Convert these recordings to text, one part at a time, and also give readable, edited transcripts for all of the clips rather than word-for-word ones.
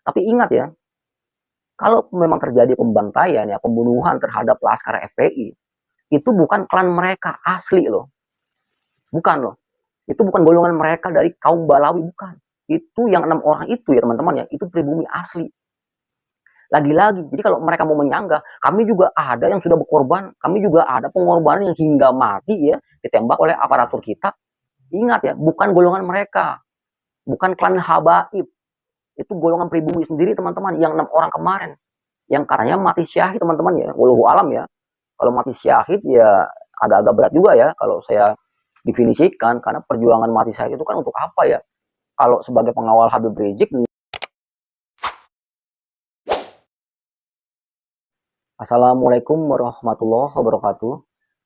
Tapi ingat ya, kalau memang terjadi pembantaian ya, pembunuhan terhadap Laskar FPI, itu bukan klan mereka asli loh. Bukan loh. Itu bukan golongan mereka dari kaum Balawi, bukan. Itu yang 6 orang itu ya teman-teman ya, itu pribumi asli. Lagi-lagi, jadi kalau mereka mau menyanggah, kami juga ada yang sudah berkorban, kami juga ada pengorbanan yang hingga mati ya, ditembak oleh aparatur kita. Ingat ya, bukan golongan mereka, bukan klan Habaib, itu golongan pribumi sendiri teman-teman, yang 6 orang kemarin, yang katanya mati syahid teman-teman ya, wallahu alam ya. Kalau mati syahid ya agak-agak berat juga ya, kalau saya definisikan, karena perjuangan mati syahid itu kan untuk apa ya? Kalau sebagai pengawal Habib Rizik. Assalamualaikum warahmatullahi wabarakatuh.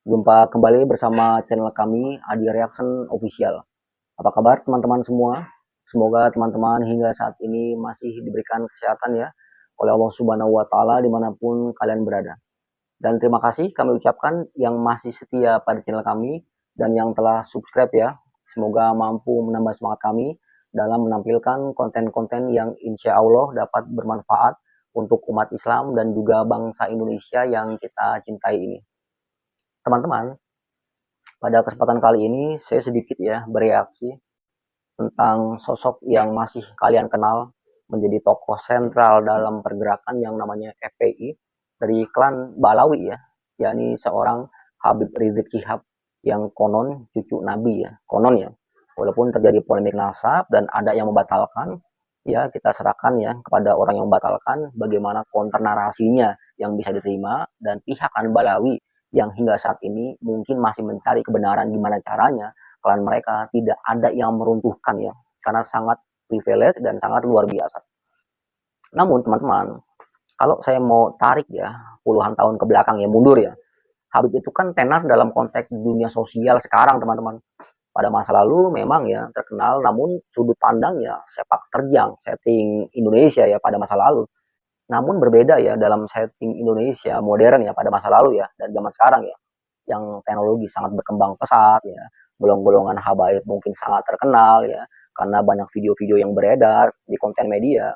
Jumpa kembali bersama channel kami Adi Reaction Official. Apa kabar teman-teman semua? Semoga teman-teman hingga saat ini masih diberikan kesehatan ya oleh Allah Subhanahu wa taala dimanapun kalian berada. Dan terima kasih kami ucapkan yang masih setia pada channel kami dan yang telah subscribe ya. Semoga mampu menambah semangat kami dalam menampilkan konten-konten yang insya Allah dapat bermanfaat untuk umat Islam dan juga bangsa Indonesia yang kita cintai ini. Teman-teman, pada kesempatan kali ini saya sedikit ya bereaksi tentang sosok yang masih kalian kenal menjadi tokoh sentral dalam pergerakan yang namanya FPI dari klan Balawi ya, yakni seorang Habib Rizik Syihab yang konon cucu Nabi ya, konon ya. Walaupun terjadi polemik nasab dan ada yang membatalkan, ya kita serahkan ya kepada orang yang membatalkan bagaimana counter narasinya yang bisa diterima, dan pihak klan Balawi yang hingga saat ini mungkin masih mencari kebenaran gimana caranya klan mereka tidak ada yang meruntuhkan ya, karena sangat privilege dan sangat luar biasa. Namun teman-teman, kalau saya mau tarik ya puluhan tahun ke belakang ya, mundur ya, Habib itu kan tenar dalam konteks dunia sosial sekarang teman-teman. Pada masa lalu memang ya terkenal, namun sudut pandang ya sepak terjang setting Indonesia ya pada masa lalu. Namun berbeda ya dalam setting Indonesia modern ya pada masa lalu ya dan zaman sekarang ya, yang teknologi sangat berkembang pesat ya, golongan habaib mungkin sangat terkenal ya, karena banyak video-video yang beredar di konten media,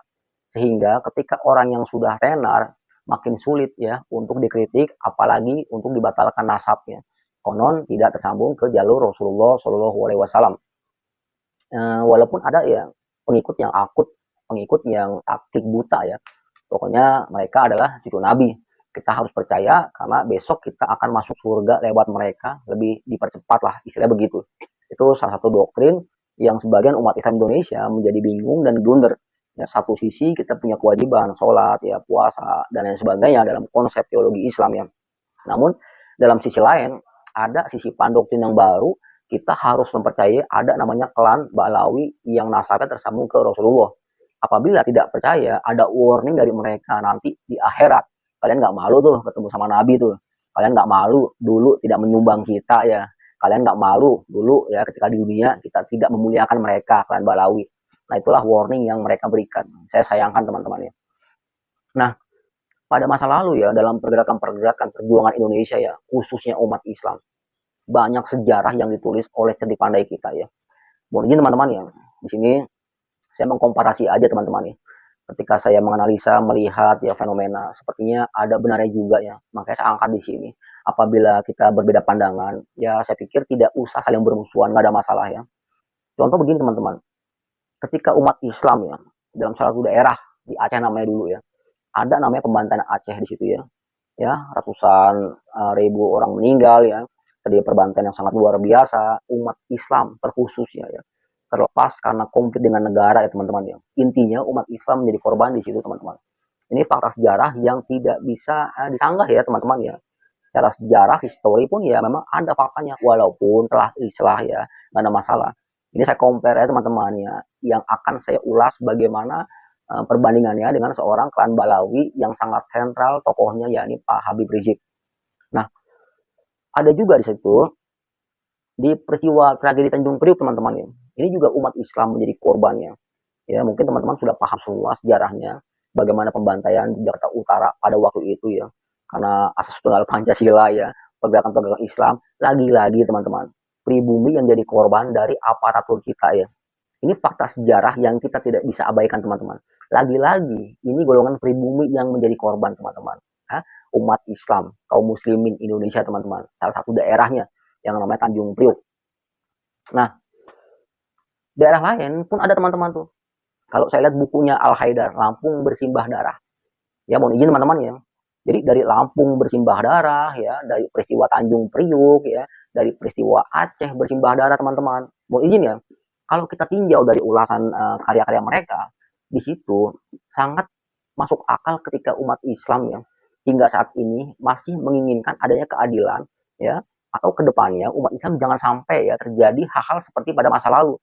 sehingga ketika orang yang sudah tenar makin sulit ya untuk dikritik, apalagi untuk dibatalkan nasabnya. Konon tidak tersambung ke jalur Rasulullah Shallallahu Alaihi Wasallam. Walaupun ada ya pengikut yang akut, pengikut yang taktik buta ya. Pokoknya mereka adalah cucu Nabi. Kita harus percaya karena besok kita akan masuk surga lewat mereka, lebih dipercepat lah istilah begitu. Itu salah satu doktrin yang sebagian umat Islam Indonesia menjadi bingung dan blunder. Ya, satu sisi kita punya kewajiban sholat ya, puasa dan lain sebagainya dalam konsep teologi Islam ya. Namun dalam sisi lain ada sisi pandoktrin yang baru, kita harus mempercayai ada namanya klan Balawi yang nasabnya tersambung ke Rasulullah. Apabila tidak percaya, ada warning dari mereka nanti di akhirat. Kalian nggak malu tuh ketemu sama Nabi tuh. Kalian nggak malu dulu tidak menyumbang kita ya. Kalian nggak malu dulu ya ketika di dunia kita tidak memuliakan mereka, klan Balawi. Nah itulah warning yang mereka berikan. Saya sayangkan teman-teman ya. Nah pada masa lalu ya dalam pergerakan-pergerakan perjuangan Indonesia ya, khususnya umat Islam, banyak sejarah yang ditulis oleh cerdik pandai kita ya. Mungkin teman-teman ya, di sini saya mengkomparasi aja teman-teman ya. Ketika saya menganalisa, melihat ya fenomena, sepertinya ada benarnya juga ya. Makanya saya angkat di sini. Apabila kita berbeda pandangan, ya saya pikir tidak usah saling bermusuhan, nggak ada masalah ya. Contoh begini teman-teman, ketika umat Islam ya, dalam salah satu daerah, di Aceh namanya dulu ya, ada namanya pembantaian Aceh di situ ya ratusan ribu orang meninggal ya, terjadi perbantaian yang sangat luar biasa, umat Islam terkhususnya ya, terlepas karena konflik dengan negara ya teman-teman ya, intinya umat Islam menjadi korban di situ teman-teman. Ini fakta sejarah yang tidak bisa disanggah ya teman-teman ya. Secara sejarah histori pun ya memang ada faktanya, walaupun telah islah ya, nggak ada masalah. Ini saya compare ya teman-teman ya, yang akan saya ulas bagaimana perbandingannya dengan seorang klan Balawi yang sangat sentral tokohnya yakni Pak Habib Rizik. Nah, ada juga di situ di peristiwa tragedi Tanjung Priuk teman-teman ya. Ini juga umat Islam menjadi korbannya. Ya, mungkin teman-teman sudah paham semua sejarahnya bagaimana pembantaian di Jakarta Utara pada waktu itu ya. Karena asas tunggal Pancasila ya, pergerakan-pergerakan Islam, lagi-lagi teman-teman, pribumi yang jadi korban dari aparatur kita ya. Ini fakta sejarah yang kita tidak bisa abaikan teman-teman. Lagi-lagi, ini golongan pribumi yang menjadi korban, teman-teman. Umat Islam, kaum muslimin Indonesia, teman-teman. Salah satu daerahnya yang namanya Tanjung Priok. Nah, daerah lain pun ada, teman-teman tuh. Kalau saya lihat bukunya Al Haidar, Lampung Bersimbah Darah. Ya, mohon izin teman-teman ya. Jadi dari Lampung bersimbah darah ya, dari peristiwa Tanjung Priuk ya, dari peristiwa Aceh bersimbah darah, teman-teman. Mohon izin ya. Kalau kita tinjau dari ulasan karya-karya mereka, di situ sangat masuk akal ketika umat Islam ya hingga saat ini masih menginginkan adanya keadilan ya, atau kedepannya umat Islam jangan sampai ya terjadi hal-hal seperti pada masa lalu,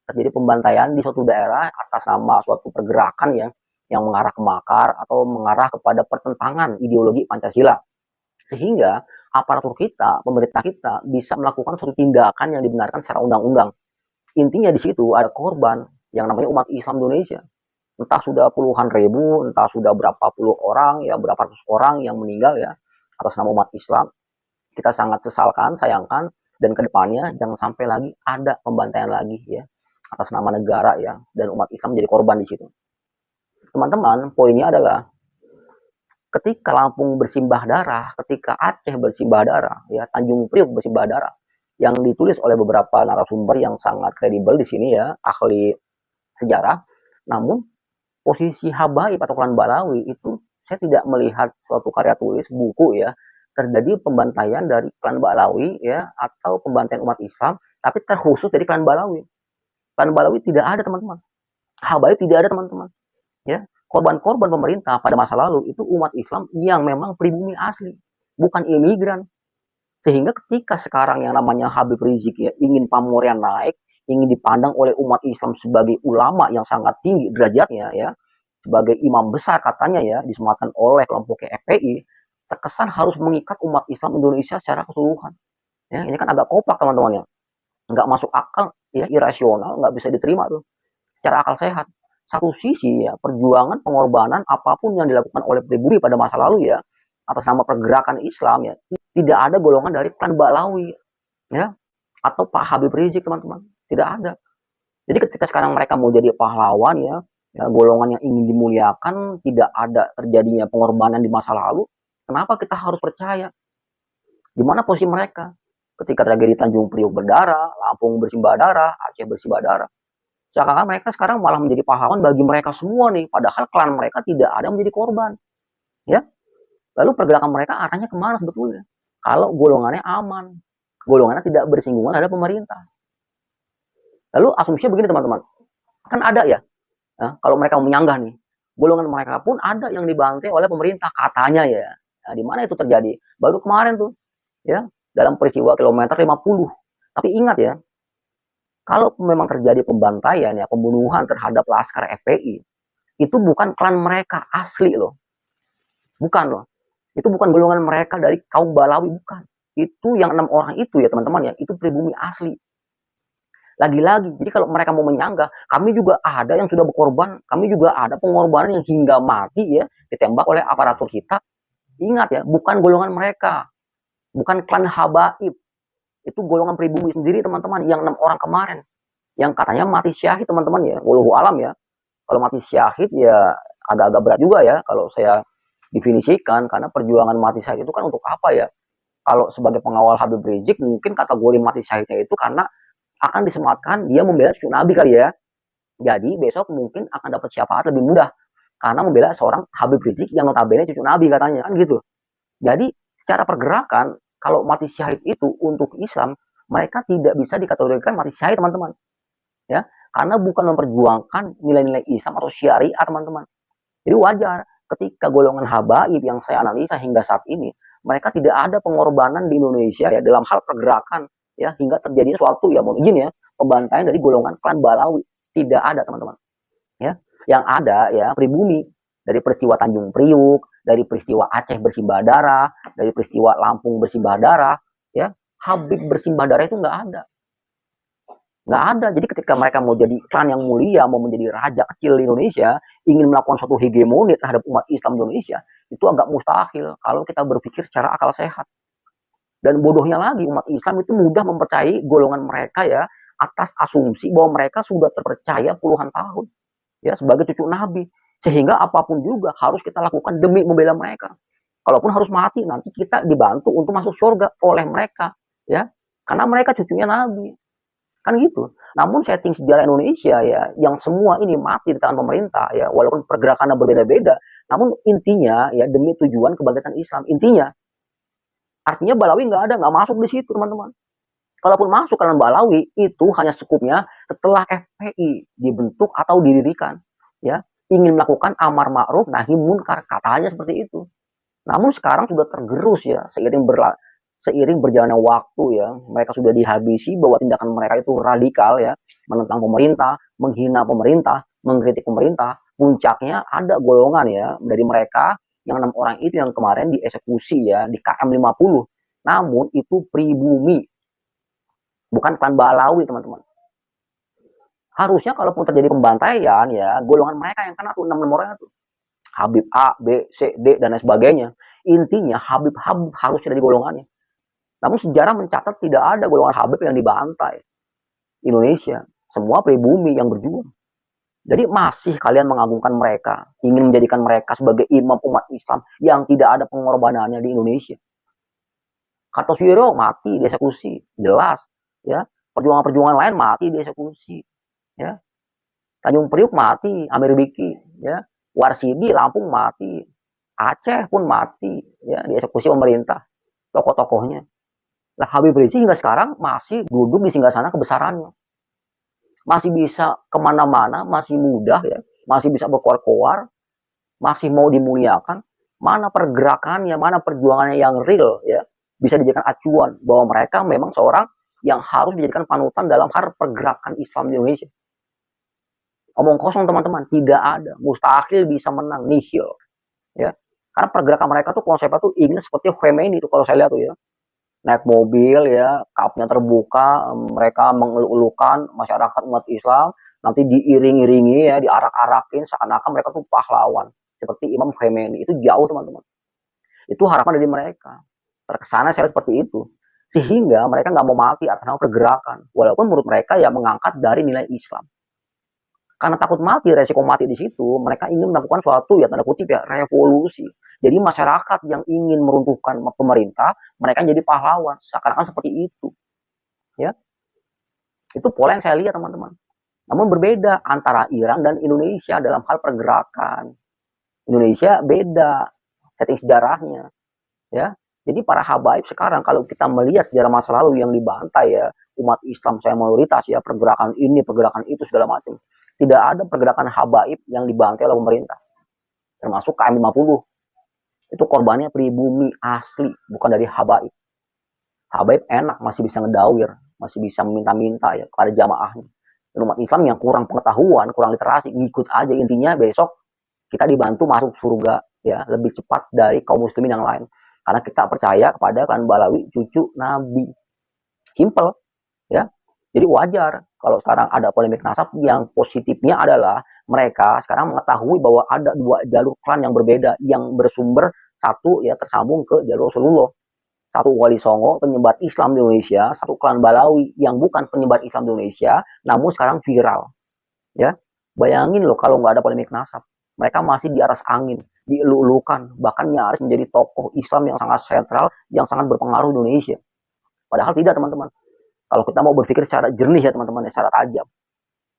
terjadi pembantaian di suatu daerah atas nama suatu pergerakan ya yang mengarah ke makar atau mengarah kepada pertentangan ideologi Pancasila, sehingga aparatur kita, pemerintah kita bisa melakukan suatu tindakan yang dibenarkan secara undang-undang. Intinya di situ ada korban yang namanya umat Islam Indonesia, entah sudah puluhan ribu, entah sudah berapa puluh orang ya, berapa ratus orang yang meninggal ya atas nama umat Islam. Kita sangat sesalkan, sayangkan, dan kedepannya jangan sampai lagi ada pembantaian lagi ya atas nama negara ya, dan umat Islam menjadi korban di situ. Teman-teman, poinnya adalah ketika Lampung bersimbah darah, ketika Aceh bersimbah darah, ya Tanjung Priok bersimbah darah, yang ditulis oleh beberapa narasumber yang sangat kredibel di sini ya, ahli sejarah. Namun posisi Habaib atau klan Balawi itu saya tidak melihat suatu karya tulis buku ya terjadi pembantaian dari klan Balawi ya atau pembantaian umat Islam, tapi terkhusus dari klan Balawi. Klan Balawi tidak ada, teman-teman. Habaib tidak ada, teman-teman. Ya, korban-korban pemerintah pada masa lalu itu umat Islam yang memang pribumi asli, bukan imigran. Sehingga ketika sekarang yang namanya Habib Rizik ya ingin pamornya naik, ingin dipandang oleh umat Islam sebagai ulama yang sangat tinggi derajatnya ya, sebagai imam besar katanya ya, disematkan oleh kelompok FPI, terkesan harus mengikat umat Islam Indonesia secara keseluruhan. Ya, ini kan agak kopak, teman-teman ya. Nggak masuk akal, ya, irasional, nggak bisa diterima tuh secara akal sehat. Satu sisi ya perjuangan pengorbanan apapun yang dilakukan oleh pribumi pada masa lalu ya atas nama pergerakan Islam ya, tidak ada golongan dari klan Balawi ya atau Pak Habib Rizik, teman-teman, tidak ada. Jadi ketika sekarang mereka mau jadi pahlawan ya, ya golongan yang ingin dimuliakan, tidak ada terjadinya pengorbanan di masa lalu, kenapa kita harus percaya? Gimana posisi mereka ketika tragedi Tanjung Priok berdarah, Lampung bersimbah darah, Aceh bersimbah darah? Seakan-akan mereka sekarang malah menjadi pahlawan bagi mereka semua nih, padahal klan mereka tidak ada menjadi korban. Ya, lalu pergerakan mereka arahnya kemana sebetulnya? Kalau golongannya aman, golongannya tidak bersinggungan terhadap pemerintah. Lalu asumsinya begini, teman-teman, kan ada ya, kalau mereka menyanggah nih, golongan mereka pun ada yang dibantai oleh pemerintah katanya ya. Nah, di mana itu terjadi? Baru kemarin tuh, ya, dalam peristiwa kilometer 50. Tapi ingat ya, kalau memang terjadi pembantaian ya, pembunuhan terhadap laskar FPI, itu bukan klan mereka asli loh. Bukan loh. Itu bukan golongan mereka dari kaum Balawi, bukan. Itu yang 6 orang itu ya, teman-teman ya, itu pribumi asli. Lagi-lagi, jadi kalau mereka mau menyanggah, kami juga ada yang sudah berkorban, kami juga ada pengorbanan yang hingga mati ya, ditembak oleh aparatur kita. Ingat ya, bukan golongan mereka, bukan klan Habaib. Itu golongan pribumi sendiri, teman-teman, yang 6 orang kemarin. Yang katanya mati syahid, teman-teman ya, wallahu alam ya. Kalau mati syahid ya agak-agak berat juga ya, kalau saya definisikan, karena perjuangan mati syahid itu kan untuk apa ya? Kalau sebagai pengawal Habib Rizik, mungkin kategori mati syahidnya itu karena akan disematkan dia membela cucu Nabi kali ya. Jadi besok mungkin akan dapat syafaat lebih mudah karena membela seorang Habib Rizik yang notabene cucu Nabi katanya kan gitu. Jadi secara pergerakan kalau mati syahid itu untuk Islam mereka tidak bisa dikategorikan mati syahid, teman-teman. Ya, karena bukan memperjuangkan nilai-nilai Islam atau syariat, teman-teman. Jadi wajar ketika golongan Habaib yang saya analisa hingga saat ini mereka tidak ada pengorbanan di Indonesia ya dalam hal pergerakan ya hingga terjadi suatu ya mohon izin ya pembantaian dari golongan klan Balawi, tidak ada, teman-teman. Ya, yang ada ya pribumi dari peristiwa Tanjung Priuk, dari peristiwa Aceh bersimbah darah, dari peristiwa Lampung bersimbah darah, ya Habib bersimbah darah itu nggak ada. Nggak ada. Jadi ketika mereka mau jadi klan yang mulia, mau menjadi raja kecil di Indonesia, ingin melakukan suatu hegemoni terhadap umat Islam Indonesia, itu agak mustahil kalau kita berpikir secara akal sehat. Dan bodohnya lagi, umat Islam itu mudah mempercayai golongan mereka ya, atas asumsi bahwa mereka sudah terpercaya puluhan tahun ya sebagai cucu Nabi. Sehingga apapun juga harus kita lakukan demi membela mereka. Kalaupun harus mati, nanti kita dibantu untuk masuk surga oleh mereka, ya. Karena mereka cucunya Nabi, kan gitu. Namun setting sejarah Indonesia ya, yang semua ini mati di tangan pemerintah ya, walaupun pergerakannya berbeda-beda, namun intinya ya demi tujuan kebangkitan Islam. Intinya, artinya Balawi nggak ada, nggak masuk di situ teman-teman. Kalaupun masuk kalangan Balawi, itu hanya cukupnya setelah FPI dibentuk atau didirikan, ya, ingin melakukan amar ma'ruf nahi munkar, katanya seperti itu. Namun sekarang sudah tergerus ya, seiring berjalannya waktu ya, mereka sudah dihabisi bahwa tindakan mereka itu radikal ya, menentang pemerintah, menghina pemerintah, mengkritik pemerintah. Puncaknya ada golongan ya dari mereka yang 6 orang itu yang kemarin dieksekusi ya di KM 50. Namun itu pribumi, bukan klan Balawi teman-teman. Harusnya kalaupun terjadi pembantaian ya golongan mereka yang kena tuh 6 orang itu. Habib A, B, C, D dan lain sebagainya. Intinya Habib harus ada di golongannya. Namun sejarah mencatat tidak ada golongan Habib yang dibantai. Indonesia, semua pribumi yang berjuang. Jadi masih kalian mengagungkan mereka, ingin menjadikan mereka sebagai imam umat Islam yang tidak ada pengorbanannya di Indonesia. Kartosuwiryo mati dieksekusi, jelas, ya. Perjuangan-perjuangan lain mati dieksekusi, ya. Tanjung Priuk mati, Amir Biki, ya. Warsidi Lampung mati, Aceh pun mati, ya, dieksekusi pemerintah, tokoh-tokohnya. Nah, Habib Rizik hingga sekarang masih duduk di singgasana kebesarannya, masih bisa kemana-mana, masih mudah ya, masih bisa berkoar-koar, masih mau dimuliakan. Mana pergerakannya, mana perjuangannya yang real ya, bisa dijadikan acuan bahwa mereka memang seorang yang harus dijadikan panutan dalam hal pergerakan Islam di Indonesia. Omong kosong teman-teman, tidak ada, mustahil bisa menang, nihil ya. Karena pergerakan mereka tuh konsepnya tuh ingin seperti Khomeini itu kalau saya lihat tuh ya, naik mobil ya, kapnya terbuka, mereka mengeluh-elukan masyarakat umat Islam, nanti diiring-iringi ya, diarak-arakin seakan-akan mereka tuh pahlawan seperti Imam Khomeini. Itu jauh teman-teman, itu harapan dari mereka, terkesana saya seperti itu, sehingga mereka nggak mau mati atas nama pergerakan walaupun menurut mereka ya mengangkat dari nilai Islam. Karena takut mati, resiko mati di situ, mereka ingin melakukan suatu ya tanda kutip ya revolusi. Jadi masyarakat yang ingin meruntuhkan pemerintah, mereka jadi pahlawan, seakan-akan seperti itu. Ya, itu pola yang saya lihat teman-teman. Namun berbeda antara Iran dan Indonesia dalam hal pergerakan. Indonesia beda setting sejarahnya, ya. Jadi para habaib sekarang kalau kita melihat sejarah masa lalu yang dibantai ya, umat Islam saya mayoritas ya, pergerakan ini, pergerakan itu segala macam. Tidak ada pergerakan habaib yang dibantai oleh pemerintah. Termasuk KM 50. Itu korbannya pribumi asli, bukan dari habaib. Habaib enak, masih bisa ngedawir, masih bisa meminta-minta ya kepada jamaahnya. Dan umat Islam yang kurang pengetahuan, kurang literasi, ngikut aja, intinya besok kita dibantu masuk surga ya lebih cepat dari kaum muslimin yang lain. Karena kita percaya kepada klan Balawi cucu Nabi. Simple ya. Jadi wajar kalau sekarang ada polemik nasab. Yang positifnya adalah mereka sekarang mengetahui bahwa ada 2 jalur klan yang berbeda yang bersumber, satu ya tersambung ke jalur Rasulullah. Satu Wali Songo penyebar Islam di Indonesia, satu klan Balawi yang bukan penyebar Islam di Indonesia, namun sekarang viral. Ya, bayangin loh kalau nggak ada polemik nasab, mereka masih di atas angin, dielu-elukan, bahkan nyaris menjadi tokoh Islam yang sangat sentral, yang sangat berpengaruh di Indonesia. Padahal tidak teman-teman. Kalau kita mau berpikir secara jernih ya teman-teman, secara tajam.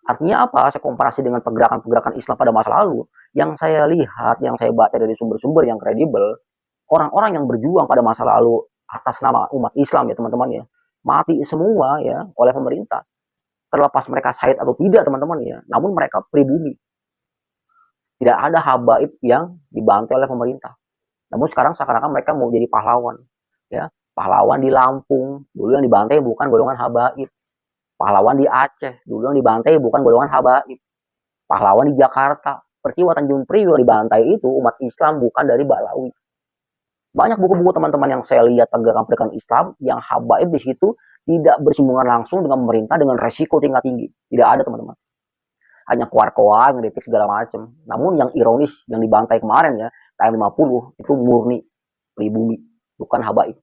Artinya apa? Saya komparasi dengan pergerakan-pergerakan Islam pada masa lalu, yang saya lihat, yang saya baca dari sumber-sumber yang kredibel, orang-orang yang berjuang pada masa lalu atas nama umat Islam ya teman-teman ya, mati semua ya oleh pemerintah. Terlepas mereka syahid atau tidak teman-teman ya, namun mereka pribumi. Tidak ada habaib yang dibantai oleh pemerintah. Namun sekarang seakan-akan mereka mau jadi pahlawan ya. Pahlawan di Lampung, dulu yang dibantai bukan golongan habaib. Pahlawan di Aceh, dulu yang dibantai bukan golongan habaib. Pahlawan di Jakarta, peristiwa Tanjung Priok dibantai itu umat Islam bukan dari Balawi. Banyak buku-buku teman-teman yang saya lihat pergerakan-pergerakan Islam yang habaib di situ tidak bersinggungan langsung dengan pemerintah dengan resiko tingkat tinggi. Tidak ada teman-teman. Hanya koar-koar, ngeritik segala macam. Namun yang ironis, yang dibantai kemarin ya, KM 50 itu murni pribumi, bukan habaib.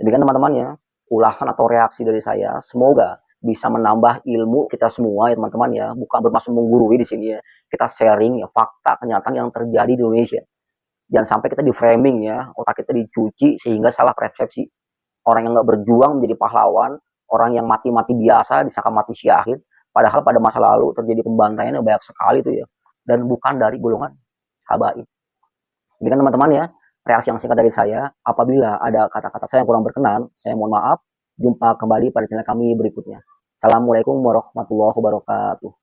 Demikian teman-teman ya, ulasan atau reaksi dari saya. Semoga bisa menambah ilmu kita semua ya teman-teman ya, bukan bermaksud menggurui di sini ya. Kita sharing ya fakta kenyataan yang terjadi di Indonesia. Jangan sampai kita di framing ya, otak kita dicuci sehingga salah persepsi. Orang yang nggak berjuang menjadi pahlawan, orang yang mati-mati biasa disangka mati syahid, padahal pada masa lalu terjadi pembantaian yang banyak sekali tuh ya, dan bukan dari golongan habaib. Ini kan teman-teman ya, reaksi yang singkat dari saya. Apabila ada kata-kata saya yang kurang berkenan, saya mohon maaf. Jumpa kembali pada channel kami berikutnya. Assalamualaikum warahmatullahi wabarakatuh.